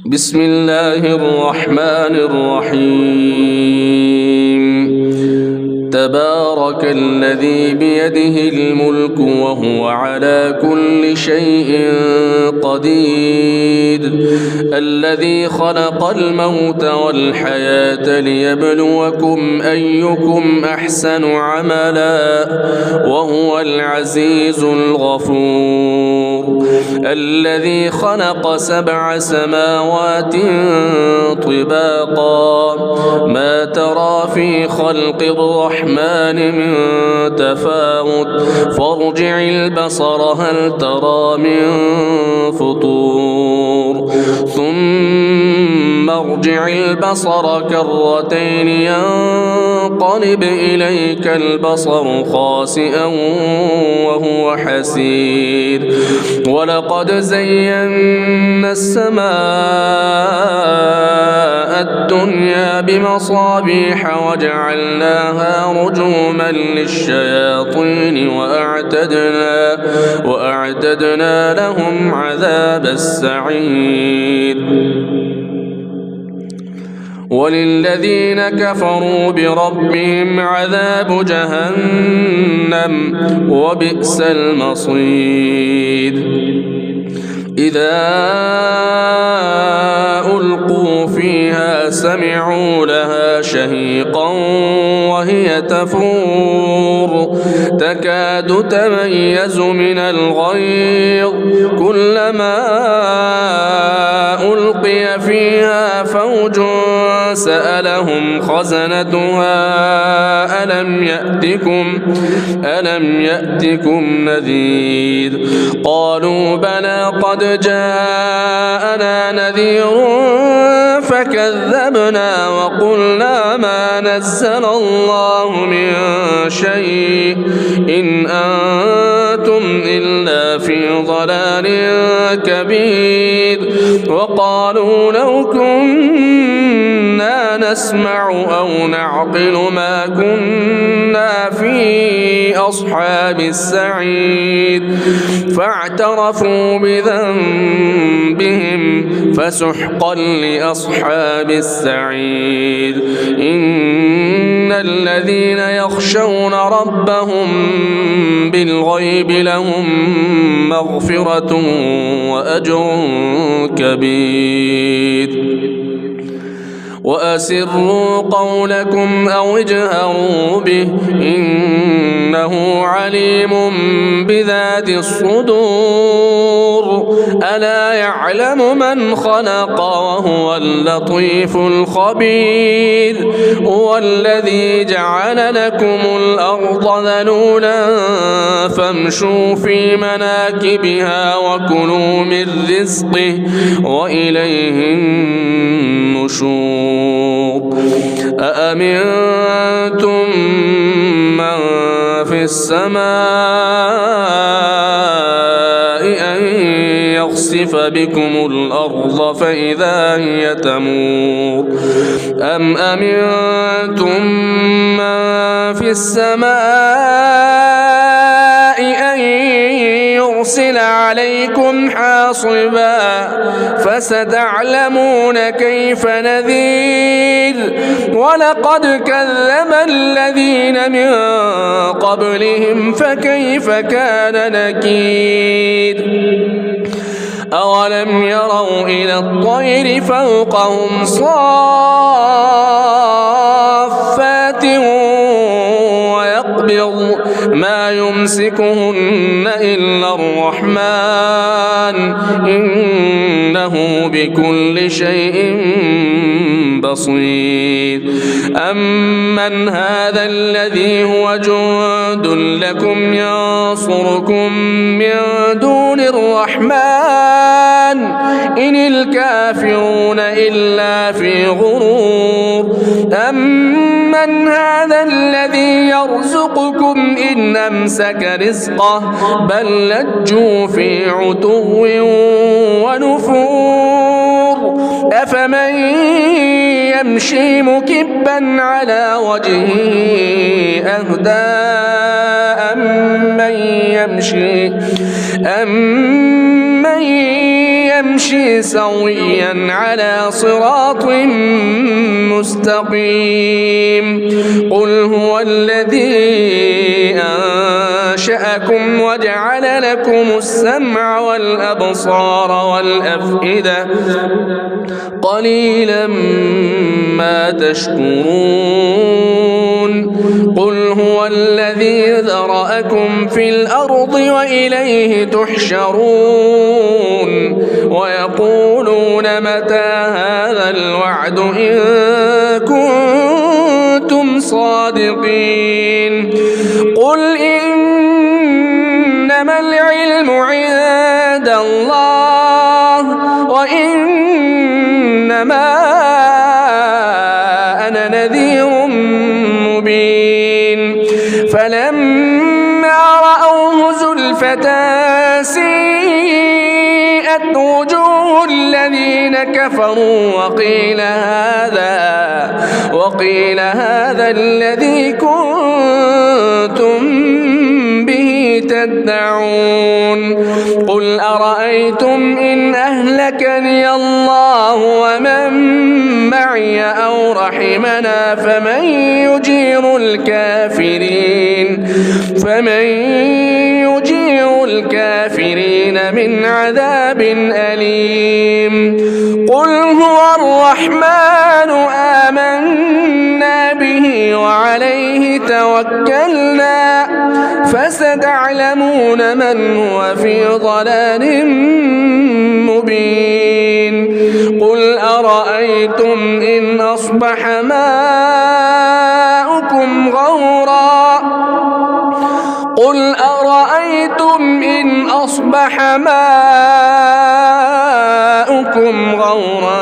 بسم الله الرحمن الرحيم. تبارك الذي بيده الملك وهو على كل شيء قدير، الذي خلق الموت والحياة ليبلوكم أيكم أحسن عملا وهو العزيز الغفور، الذي خلق 7 سماوات طباقا ما ترى في خلق الرحمن من تفاوت فارجع البصر هل ترى من فطور ثم ارجع البصر كرتين ينقلب إليك البصر خاسئا وهو حسير، ولقد زينا السماء الدنيا بمصابيح وجعلناها رجوما للشياطين وأعتدنا لهم عذاب السعير. وللذين كفروا بربهم عذاب جهنم وبئس المصير. إذا ألقوا فيها سمعوا لها شهيقا وهي تفور تكاد تميز من الغيظ، كلما ألقي فيها فوج سألهم خزنتها ألم يأتكم نذير؟ قالوا بلى قد جاءنا نذير فكذبنا وقلنا ما نزل الله من شيء إن أنتم إلا في ضلال كبير. وقالوا لو كنا نسمع أو نعقل ما كنا في أصحاب السعير، فاعترفوا بذنبهم فسحقا لأصحاب السعير. إن الذين يخشون ربهم بالغيب لهم مغفرة وأجر كبير. وأسروا قولكم أو اجهروا به إنه عليم بذات الصدور. ألا يعلم من خلق وهو اللطيف الخبير. هو الذي جعل لكم الأرض ذلولا فامشوا في مناكبها وكلوا من رزقه وإليه النشور. أأمنتم من في السماء أن يخسف بكم الأرض فإذا هي تمور، أم أمنتم من في السماء أن يرسل عليكم حاصبا فستعلمون كيف نذير. ولقد كذب الذين من قبلهم فكيف كان نكير. أولم يروا إلى الطير فوقهم صافات ويقبض ما يمسكهن إلا الرحمن إنه بكل شيء بصير. أمن هذا الذي هو جند لكم ينصركم من دون الرحمن إن الكافرون إلا في غرور. أمن هذا الذي يرزقكم إن أمسك رزقه بل لجوا في عتو ونفور. أفمن يمشي مكبا على وجهه أهدى أمن يمشي يمشي سويا على صراط مستقيم قل هو الذي أنشأكم وجعل لكم السمع والأبصار والأفئدة قليلا ما تشكرون قل هو الذي ذرأكم في الأرض وإليه تحشرون ويقولون متى هذا الوعد إن كنتم صادقين قل إنما العلم عند الله وإنما أنا نذير مبين فلما رأوه زلفة سيئت وجوه الذين كفروا وقيل هذا الذي كنتم به تدعون قل أرأيتم إن أهلكني الله ومن معي أو رحمنا فمن يجير الكافرين من عذاب أليم قل هو الرحمن آمنا به وعليه توكلنا فستعلمون من هو في ضلال مبين قل أرأيتم إن أصبح ماؤكم غورا